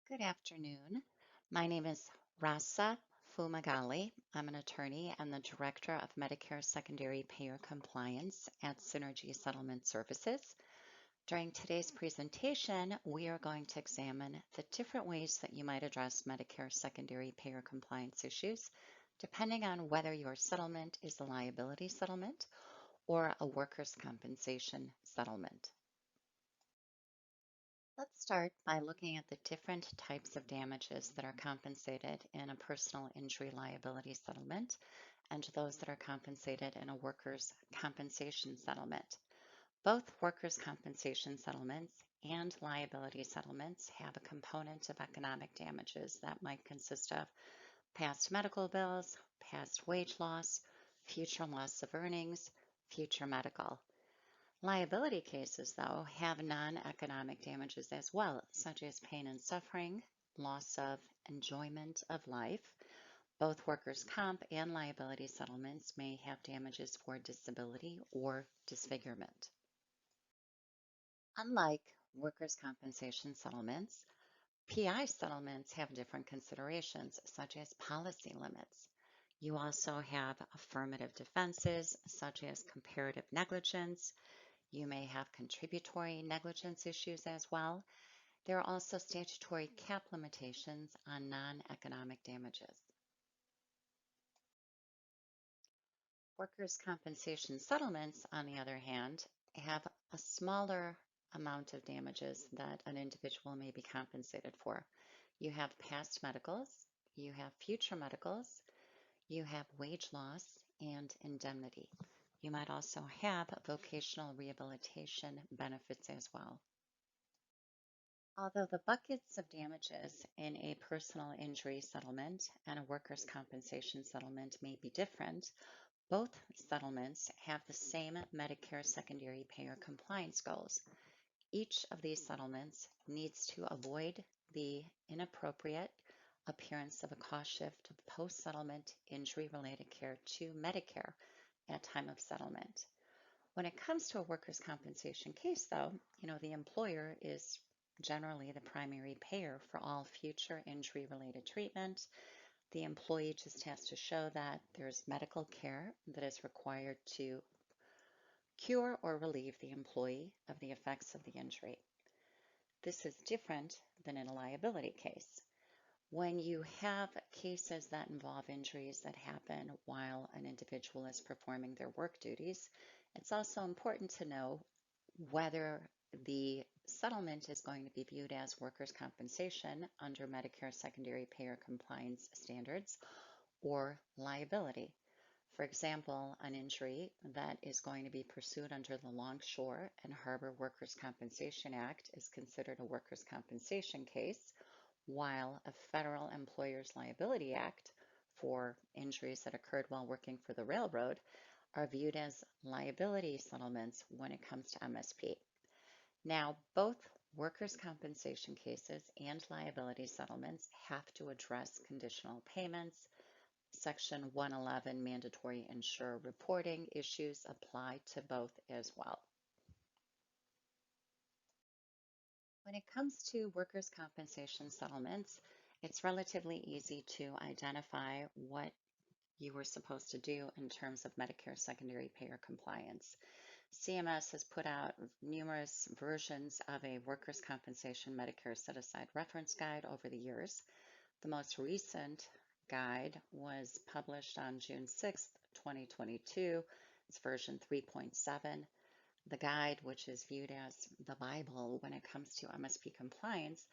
Good afternoon. My name is Rasa Fumagalli. I'm an attorney and the Director of Medicare Secondary Payer Compliance at Synergy Settlement Services. During today's presentation, we are going to examine the different ways that you might address Medicare Secondary Payer Compliance issues, depending on whether your settlement is a liability settlement or a workers' compensation settlement. Let's start by looking at the different types of damages that are compensated in a personal injury liability settlement and those that are compensated in a workers' compensation settlement. Both workers' compensation settlements and liability settlements have a component of economic damages that might consist of past medical bills, past wage loss, future loss of earnings, future medical. Liability cases, though, have non-economic damages as well, such as pain and suffering, loss of enjoyment of life. Both workers' comp and liability settlements may have damages for disability or disfigurement. Unlike workers' compensation settlements, PI settlements have different considerations, such as policy limits. You also have affirmative defenses, such as comparative negligence. You may have contributory negligence issues as well. There are also statutory cap limitations on non-economic damages. Workers' compensation settlements, on the other hand, have a smaller amount of damages that an individual may be compensated for. You have past medicals, you have future medicals, you have wage loss and indemnity. You might also have vocational rehabilitation benefits as well. Although the buckets of damages in a personal injury settlement and a workers' compensation settlement may be different, both settlements have the same Medicare Secondary Payer compliance goals. Each of these settlements needs to avoid the inappropriate appearance of a cost shift of post-settlement injury-related care to Medicare at time of settlement. When it comes to a workers' compensation case, though, the employer is generally the primary payer for all future injury-related treatment. The employee just has to show that there's medical care that is required to cure or relieve the employee of the effects of the injury. This is different than in a liability case. When you have cases that involve injuries that happen while an individual is performing their work duties, it's also important to know whether the settlement is going to be viewed as workers' compensation under Medicare Secondary Payer Compliance standards or liability. For example, an injury that is going to be pursued under the Longshore and Harbor Workers' Compensation Act is considered a workers' compensation case, while a Federal Employers' Liability Act for injuries that occurred while working for the railroad are viewed as liability settlements when it comes to MSP. Now, both workers' compensation cases and liability settlements have to address conditional payments. Section 111 mandatory insurer reporting issues apply to both as well. When it comes to workers' compensation settlements, it's relatively easy to identify what you were supposed to do in terms of Medicare secondary payer compliance. CMS has put out numerous versions of a workers' compensation Medicare set-aside reference guide over the years. The most recent guide was published on June 6, 2022. It's version 3.7. The guide, which is viewed as the Bible when it comes to MSP compliance,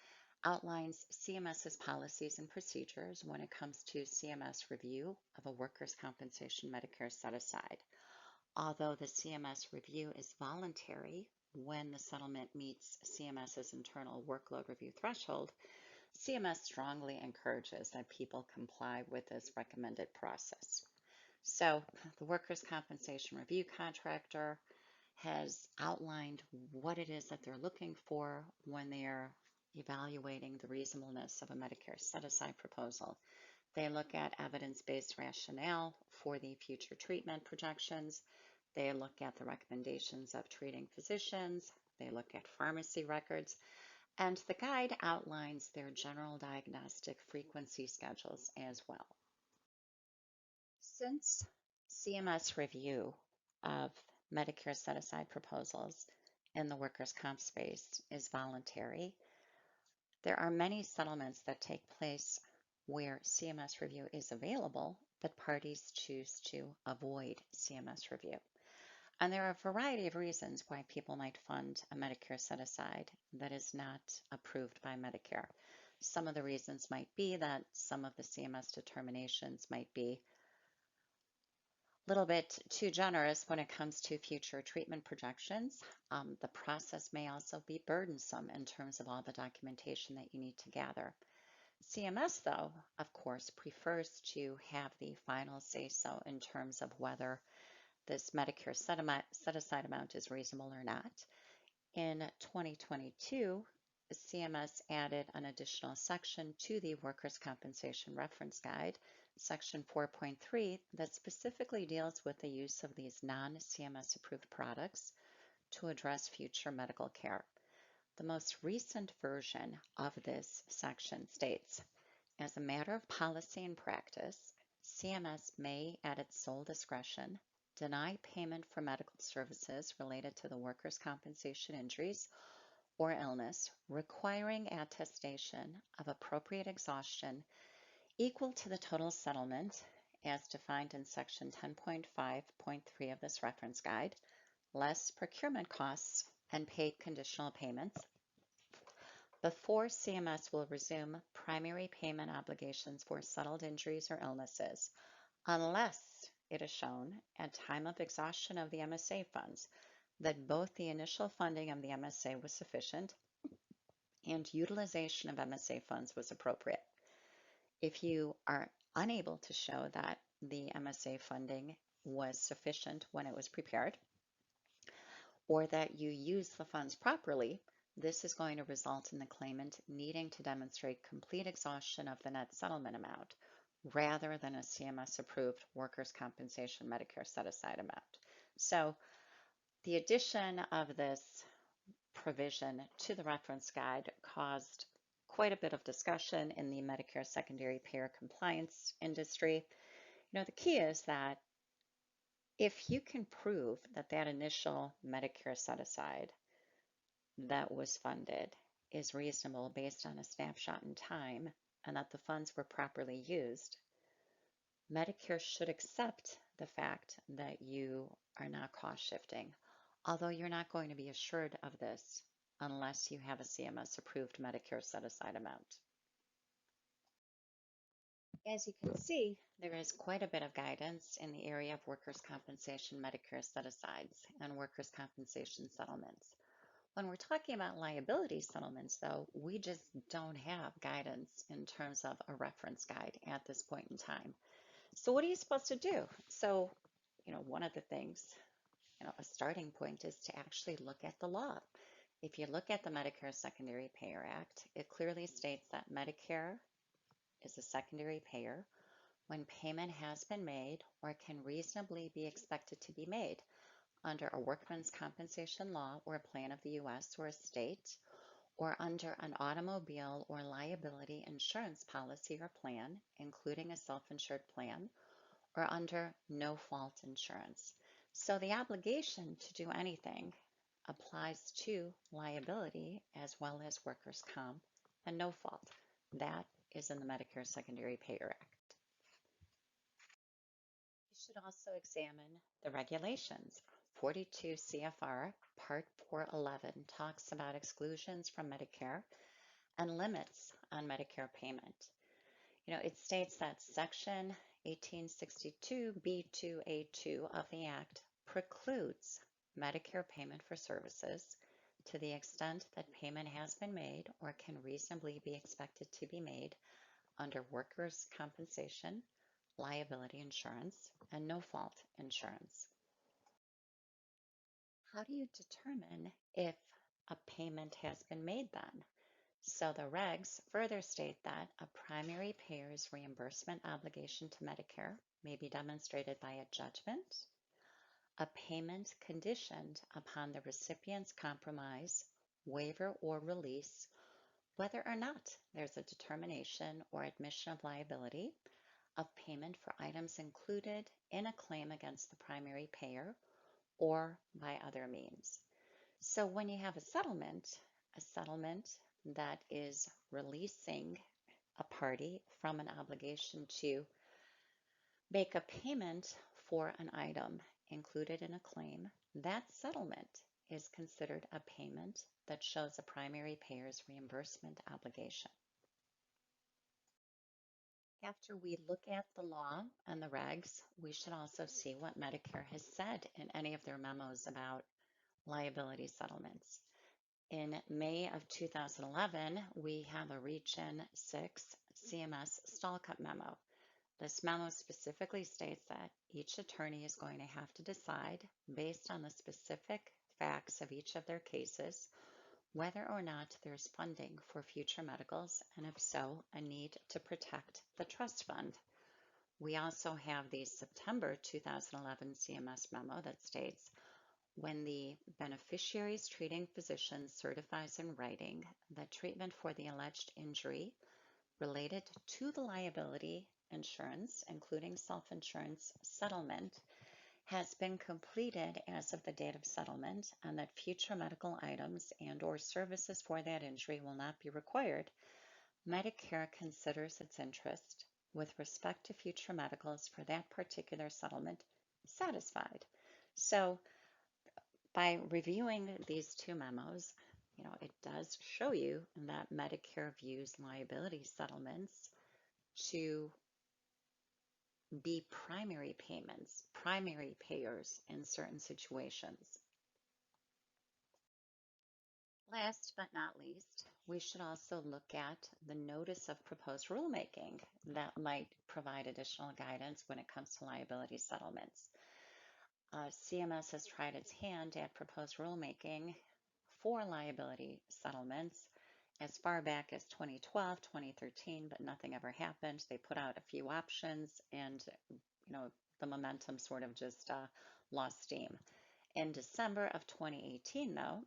outlines CMS's policies and procedures when it comes to CMS review of a workers' compensation Medicare set-aside. Although the CMS review is voluntary when the settlement meets CMS's internal workload review threshold, CMS strongly encourages that people comply with this recommended process. So the workers' compensation review contractor has outlined what it is that they're looking for when they are evaluating the reasonableness of a Medicare set-aside proposal. They look at evidence-based rationale for the future treatment projections. They look at the recommendations of treating physicians. They look at pharmacy records. And the guide outlines their general diagnostic frequency schedules as well. Since CMS review of Medicare set-aside proposals in the workers' comp space is voluntary, there are many settlements that take place where CMS review is available, but parties choose to avoid CMS review. And there are a variety of reasons why people might fund a Medicare set-aside that is not approved by Medicare. Some of the reasons might be that some of the CMS determinations might be a little bit too generous when it comes to future treatment projections. The process may also be burdensome in terms of all the documentation that you need to gather. CMS, though, of course, prefers to have the final say-so in terms of whether this Medicare set-aside amount is reasonable or not. In 2022, CMS added an additional section to the Workers' Compensation Reference Guide, Section 4.3, that specifically deals with the use of these non-CMS approved products to address future medical care. The most recent version of this section states, as a matter of policy and practice, CMS may, at its sole discretion, deny payment for medical services related to the workers' compensation injuries or illness, requiring attestation of appropriate exhaustion equal to the total settlement as defined in Section 10.5.3 of this reference guide, less procurement costs and paid conditional payments, before CMS will resume primary payment obligations for settled injuries or illnesses, unless it is shown at time of exhaustion of the MSA funds that both the initial funding of the MSA was sufficient and utilization of MSA funds was appropriate. If you are unable to show that the MSA funding was sufficient when it was prepared, or that you use the funds properly, this is going to result in the claimant needing to demonstrate complete exhaustion of the net settlement amount, rather than a CMS-approved workers' compensation Medicare set-aside amount. So the addition of this provision to the reference guide caused quite a bit of discussion in the Medicare Secondary Payer compliance industry. The key is that if you can prove that that initial Medicare set-aside that was funded is reasonable based on a snapshot in time and that the funds were properly used, Medicare should accept the fact that you are not cost shifting, although you're not going to be assured of this unless you have a CMS approved Medicare set-aside amount. As you can see, there is quite a bit of guidance in the area of workers' compensation Medicare set-asides and workers' compensation settlements. When we're talking about liability settlements, though, we just don't have guidance in terms of a reference guide at this point in time. So what are you supposed to do? So, one of the things, a starting point is to actually look at the law. If you look at the Medicare Secondary Payer Act, it clearly states that Medicare is a secondary payer when payment has been made or can reasonably be expected to be made under a workman's compensation law or a plan of the U.S. or a state, or under an automobile or liability insurance policy or plan, including a self-insured plan, or under no-fault insurance. So the obligation to do anything applies to liability as well as workers' comp and no fault. That is in the Medicare Secondary Payer Act. You should also examine the regulations. 42 CFR Part 411 talks about exclusions from Medicare and limits on Medicare payment. It states that Section 1862B2A2 of the Act precludes Medicare payment for services to the extent that payment has been made or can reasonably be expected to be made under workers' compensation, liability insurance, and no-fault insurance. How do you determine if a payment has been made then? So the regs further state that a primary payer's reimbursement obligation to Medicare may be demonstrated by a judgment, a payment conditioned upon the recipient's compromise, waiver, or release, whether or not there's a determination or admission of liability of payment for items included in a claim against the primary payer or by other means. So when you have a settlement that is releasing a party from an obligation to make a payment for an item included in a claim, that settlement is considered a payment that shows a primary payer's reimbursement obligation. After we look at the law and the regs, we should also see what Medicare has said in any of their memos about liability settlements. In May of 2011, we have a Region 6 CMS stall cut memo. This memo specifically states that each attorney is going to have to decide, based on the specific facts of each of their cases, whether or not there's funding for future medicals, and if so, a need to protect the trust fund. We also have the September 2011 CMS memo that states, when the beneficiary's treating physician certifies in writing that treatment for the alleged injury related to the liability insurance, including self-insurance settlement, has been completed as of the date of settlement, and that future medical items and/or services for that injury will not be required, Medicare considers its interest with respect to future medicals for that particular settlement satisfied. So by reviewing these two memos, it does show you that Medicare views liability settlements to be primary payments, primary payers in certain situations. Last but not least, we should also look at the notice of proposed rulemaking that might provide additional guidance when it comes to liability settlements. CMS has tried its hand at proposed rulemaking for liability settlements as far back as 2012, 2013, but nothing ever happened. They put out a few options, and the momentum sort of just lost steam. In December of 2018, though,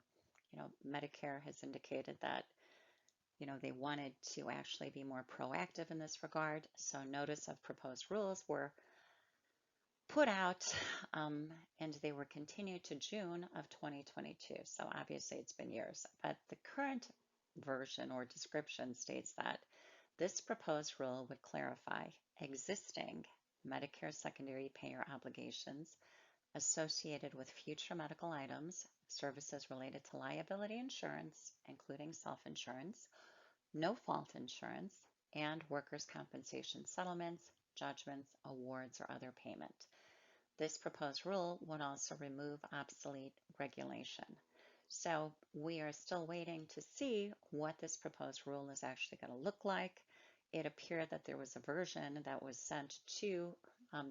Medicare has indicated that they wanted to actually be more proactive in this regard. So notice of proposed rules were put out, and they were continued to June of 2022. So obviously it's been years, but the current version or description states that this proposed rule would clarify existing Medicare secondary payer obligations associated with future medical items, services related to liability insurance, including self-insurance, no-fault insurance, and workers' compensation settlements, judgments, awards, or other payment. This proposed rule would also remove obsolete regulation. So we are still waiting to see what this proposed rule is actually going to look like. It appeared that there was a version that was sent to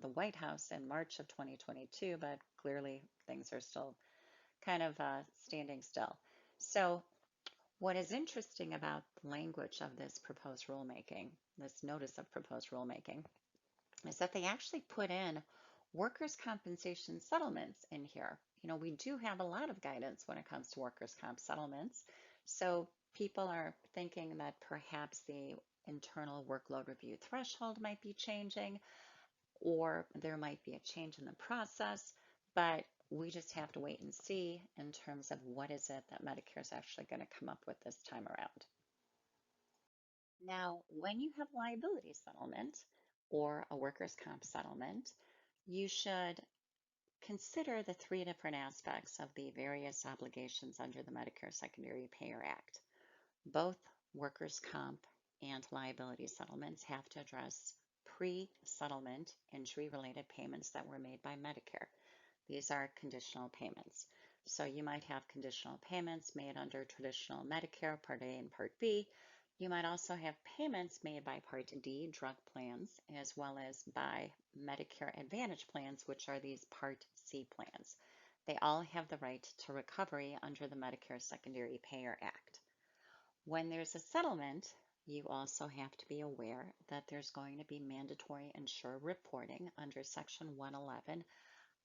the White House in March of 2022, but clearly things are still kind of standing still. So what is interesting about the language of this proposed rulemaking, this notice of proposed rulemaking, is that they actually put in workers' compensation settlements in here. We do have a lot of guidance when it comes to workers' comp settlements. So people are thinking that perhaps the internal workload review threshold might be changing, or there might be a change in the process, but we just have to wait and see in terms of what is it that Medicare is actually going to come up with this time around. Now, when you have liability settlement or a workers' comp settlement, you should consider the three different aspects of the various obligations under the Medicare Secondary Payer Act. Both workers' comp and liability settlements have to address pre-settlement injury-related payments that were made by Medicare. These are conditional payments. So you might have conditional payments made under traditional Medicare Part A and Part B. You might also have payments made by Part D drug plans, as well as by Medicare Advantage plans, which are these Part C plans. They all have the right to recovery under the Medicare Secondary Payer Act. When there's a settlement, you also have to be aware that there's going to be mandatory insurer reporting under Section 111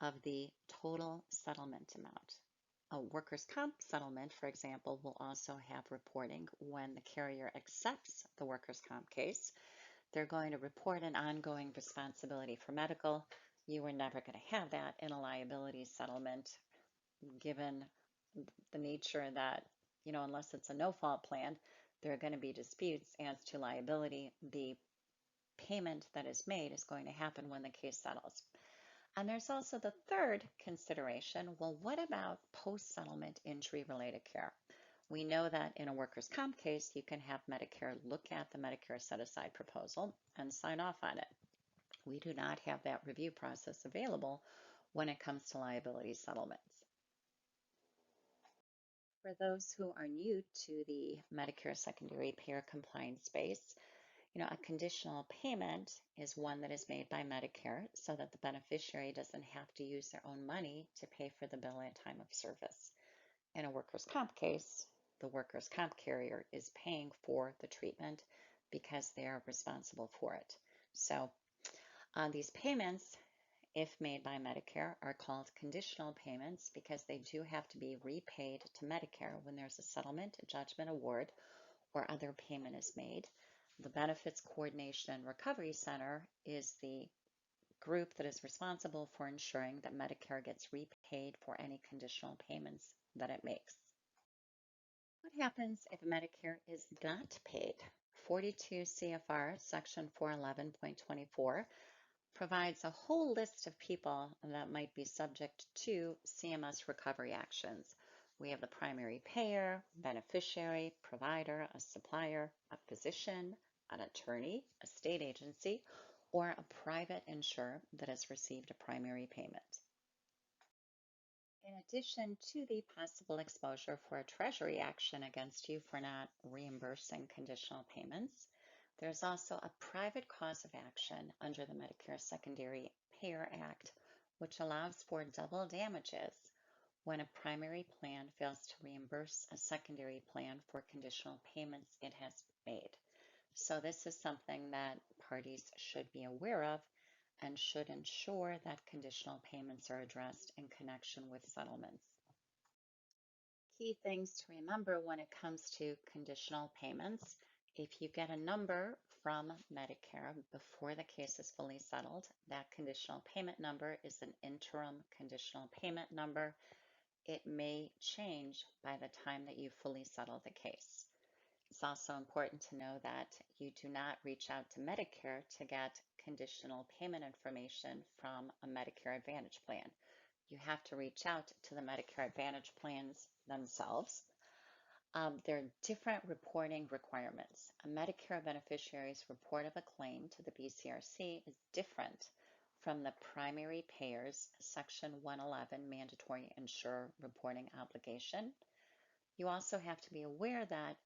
of the total settlement amount. A workers' comp settlement, for example, will also have reporting when the carrier accepts the workers' comp case. They're going to report an ongoing responsibility for medical. You are never going to have that in a liability settlement, given the nature that, unless it's a no-fault plan, there are going to be disputes as to liability. The payment that is made is going to happen when the case settles. And there's also the third consideration. Well, what about post-settlement injury-related care? We know that in a workers' comp case, you can have Medicare look at the Medicare set-aside proposal and sign off on it. We do not have that review process available when it comes to liability settlements. For those who are new to the Medicare Secondary Payer compliance space, a conditional payment is one that is made by Medicare so that the beneficiary doesn't have to use their own money to pay for the bill at time of service. In a workers' comp case, the workers' comp carrier is paying for the treatment because they are responsible for it. So these payments, if made by Medicare, are called conditional payments because they do have to be repaid to Medicare when there's a settlement, a judgment award, or other payment is made. The Benefits Coordination and Recovery Center is the group that is responsible for ensuring that Medicare gets repaid for any conditional payments that it makes. What happens if Medicare is not paid? 42 CFR Section 411.24 provides a whole list of people that might be subject to CMS recovery actions. We have the primary payer, beneficiary, provider, a supplier, a physician, an attorney, a state agency, or a private insurer that has received a primary payment. In addition to the possible exposure for a Treasury action against you for not reimbursing conditional payments, there's also a private cause of action under the Medicare Secondary Payer Act, which allows for double damages when a primary plan fails to reimburse a secondary plan for conditional payments it has made. So this is something that parties should be aware of and should ensure that conditional payments are addressed in connection with settlements. Key things to remember when it comes to conditional payments: if you get a number from Medicare before the case is fully settled, that conditional payment number is an interim conditional payment number. It may change by the time that you fully settle the case. It's also important to know that you do not reach out to Medicare to get conditional payment information from a Medicare Advantage plan. You have to reach out to the Medicare Advantage plans themselves. There are different reporting requirements. A Medicare beneficiary's report of a claim to the BCRC is different from the primary payer's Section 111 mandatory insurer reporting obligation. You also have to be aware that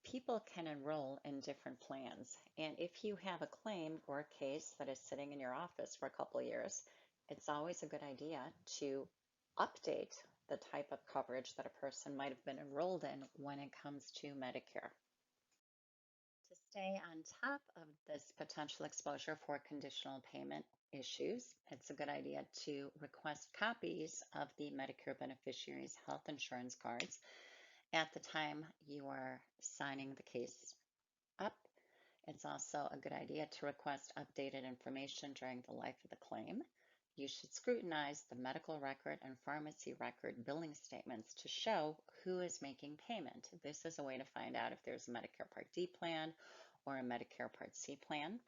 people can enroll in different plans. And if you have a claim or a case that is sitting in your office for a couple of years, it's always a good idea to update the type of coverage that a person might have been enrolled in when it comes to Medicare. To stay on top of this potential exposure for conditional payment issues, it's a good idea to request copies of the Medicare beneficiary's health insurance cards at the time you are signing the case up. It's also a good idea to request updated information during the life of the claim. You should scrutinize the medical record and pharmacy record billing statements to show who is making payment. This is a way to find out if there's a Medicare Part D plan or a Medicare Part C plan.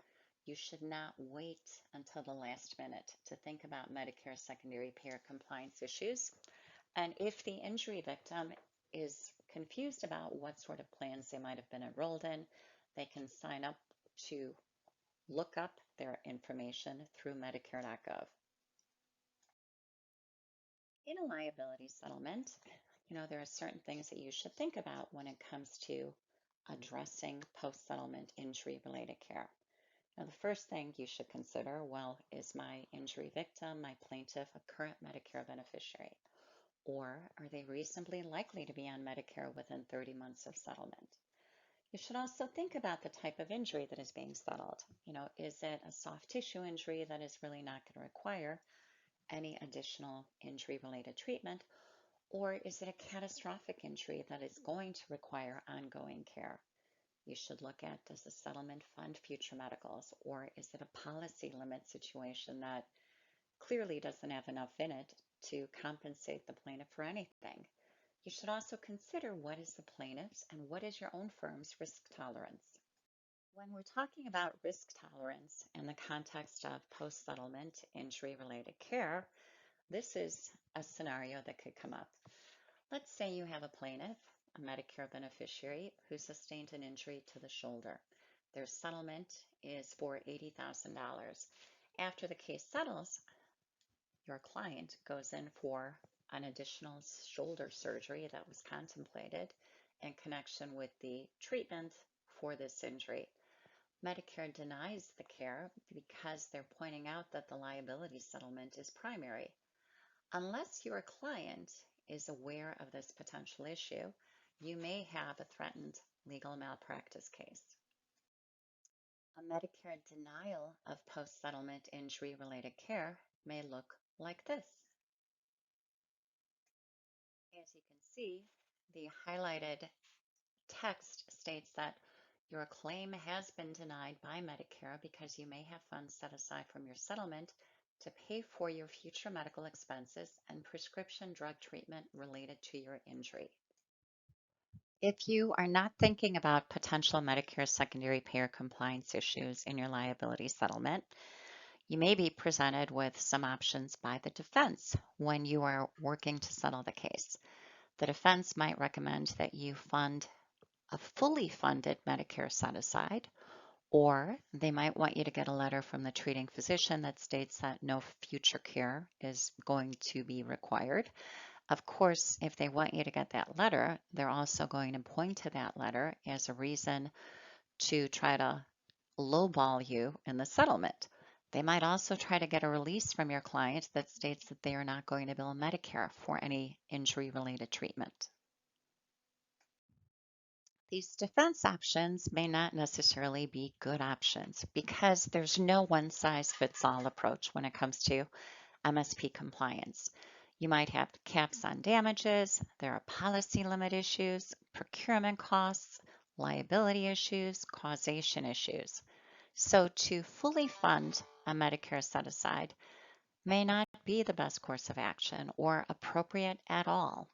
You should not wait until the last minute to think about Medicare secondary payer compliance issues. And if the injury victim is confused about what sort of plans they might have been enrolled in, they can sign up to look up their information through Medicare.gov. In a liability settlement, there are certain things that you should think about when it comes to addressing post-settlement injury-related care. Now, the first thing you should consider, well, is my injury victim, my plaintiff, a current Medicare beneficiary? Or are they reasonably likely to be on Medicare within 30 months of settlement? You should also think about the type of injury that is being settled. Is it a soft tissue injury that is really not going to require any additional injury-related treatment? Or is it a catastrophic injury that is going to require ongoing care? You should look at, does the settlement fund future medicals, or is it a policy limit situation that clearly doesn't have enough in it to compensate the plaintiff for anything? You should also consider, what is the plaintiff's and what is your own firm's risk tolerance? When we're talking about risk tolerance in the context of post-settlement injury-related care, this is a scenario that could come up. Let's say you have a plaintiff, a Medicare beneficiary, who sustained an injury to the shoulder. Their settlement is for $80,000. After the case settles, your client goes in for an additional shoulder surgery that was contemplated in connection with the treatment for this injury. Medicare denies the care because they're pointing out that the liability settlement is primary. Unless your client is aware of this potential issue, you may have a threatened legal malpractice case. A Medicare denial of post-settlement injury-related care may look like this. As you can see, the highlighted text states that your claim has been denied by Medicare because you may have funds set aside from your settlement to pay for your future medical expenses and prescription drug treatment related to your injury. If you are not thinking about potential Medicare secondary payer compliance issues in your liability settlement, you may be presented with some options by the defense when you are working to settle the case. The defense might recommend that you fund a fully funded Medicare set aside, or they might want you to get a letter from the treating physician that states that no future care is going to be required. Of course, if they want you to get that letter, they're also going to point to that letter as a reason to try to lowball you in the settlement. They might also try to get a release from your client that states that they are not going to bill Medicare for any injury-related treatment. These defense options may not necessarily be good options because there's no one-size-fits-all approach when it comes to MSP compliance. You might have caps on damages, there are policy limit issues, procurement costs, liability issues, causation issues. So to fully fund a Medicare set-aside may not be the best course of action or appropriate at all.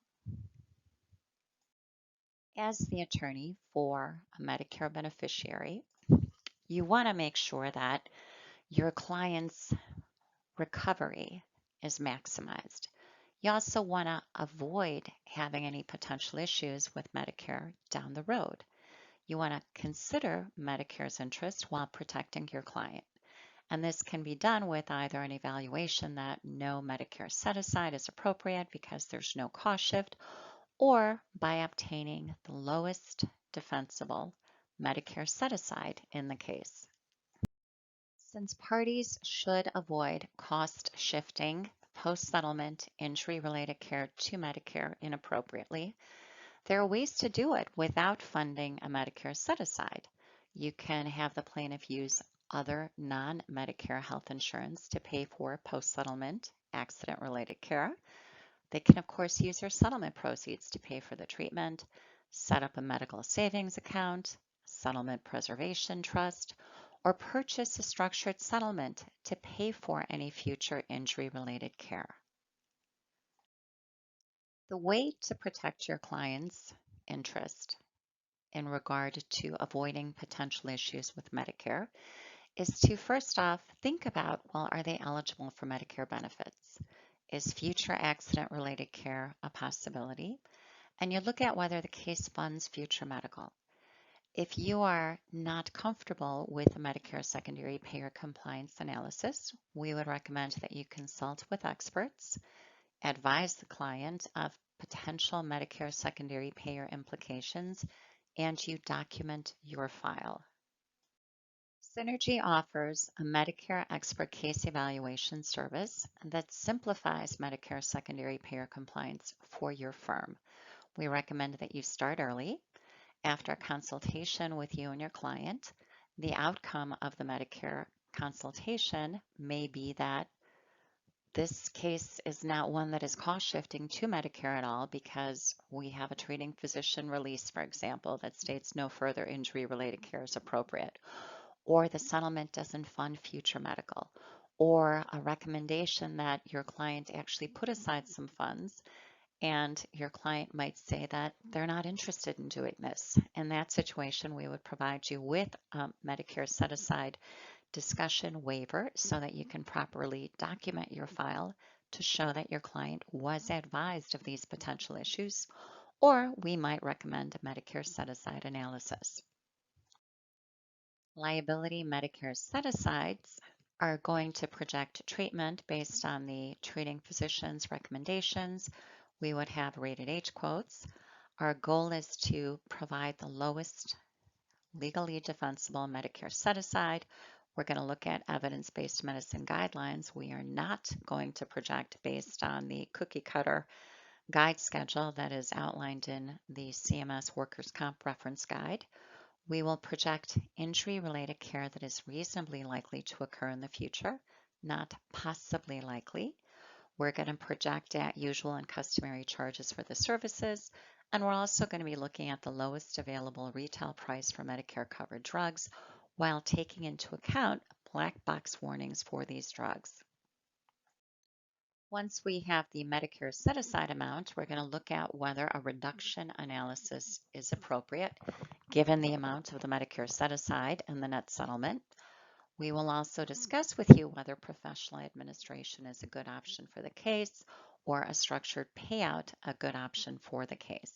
As the attorney for a Medicare beneficiary, you want to make sure that your client's recovery is maximized. You also want to avoid having any potential issues with Medicare down the road. You want to consider Medicare's interest while protecting your client. And this can be done with either an evaluation that no Medicare set-aside is appropriate because there's no cost shift, or by obtaining the lowest defensible Medicare set-aside in the case. Since parties should avoid cost shifting post-settlement injury-related care to Medicare inappropriately, there are ways to do it without funding a Medicare set-aside. You can have the plaintiff use other non-Medicare health insurance to pay for post-settlement accident-related care. They can, of course, use their settlement proceeds to pay for the treatment, set up a medical savings account, settlement preservation trust, or purchase a structured settlement to pay for any future injury-related care. The way to protect your client's interest in regard to avoiding potential issues with Medicare is to first off think about, well, are they eligible for Medicare benefits? Is future accident-related care a possibility? And you look at whether the case funds future medical. If you are not comfortable with a Medicare Secondary Payer compliance analysis, we would recommend that you consult with experts, advise the client of potential Medicare Secondary Payer implications, and you document your file. Synergy offers a Medicare expert case evaluation service that simplifies Medicare secondary payer compliance for your firm. We recommend that you start early. After a consultation with you and your client, the outcome of the Medicare consultation may be that This case is not one that is cost shifting to Medicare at all because we have a treating physician release, for example, that states no further injury related care is appropriate, or the settlement doesn't fund future medical, or a recommendation that your client actually put aside some funds and your client might say that they're not interested in doing this. In that situation, we would provide you with a Medicare set-aside discussion waiver so that you can properly document your file to show that your client was advised of these potential issues, or we might recommend a Medicare set-aside analysis. Liability Medicare set-asides are going to project treatment based on the treating physician's recommendations. We would have rated H quotes. Our goal is to provide the lowest legally defensible Medicare set-aside. We're going to look at evidence-based medicine guidelines. We are not going to project based on the cookie cutter guide schedule that is outlined in the CMS Workers' Comp Reference Guide. We will project injury-related care that is reasonably likely to occur in the future, not possibly likely. We're going to project at usual and customary charges for the services, and we're also going to be looking at the lowest available retail price for Medicare-covered drugs while taking into account black box warnings for these drugs. Once we have the Medicare set-aside amount, we're going to look at whether a reduction analysis is appropriate given the amount of the Medicare set-aside and the net settlement. We will also discuss with you whether professional administration is a good option for the case or a structured payout a good option for the case.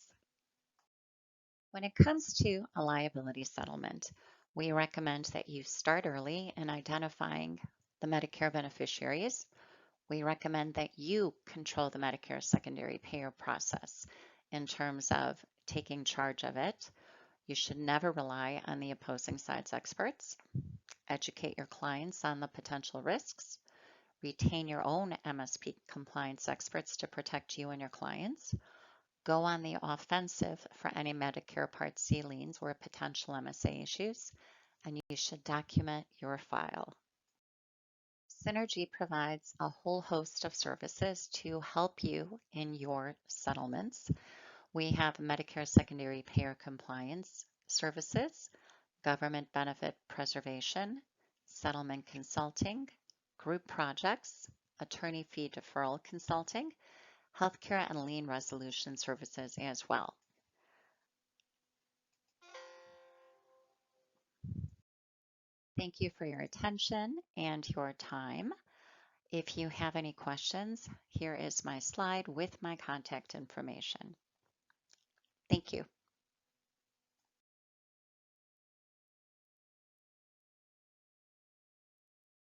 When it comes to a liability settlement, we recommend that you start early in identifying the Medicare beneficiaries. We recommend that you control the Medicare Secondary Payer process in terms of taking charge of it. You should never rely on the opposing side's experts. Educate your clients on the potential risks. Retain your own MSP compliance experts to protect you and your clients. Go on the offensive for any Medicare Part C liens or potential MSA issues, and you should document your file. Synergy provides a whole host of services to help you in your settlements. We have Medicare Secondary Payer Compliance Services, Government Benefit Preservation, Settlement Consulting, Group Projects, Attorney Fee Deferral Consulting, Healthcare and Lien Resolution Services as well. Thank you for your attention and your time. If you have any questions, here is my slide with my contact information. Thank you.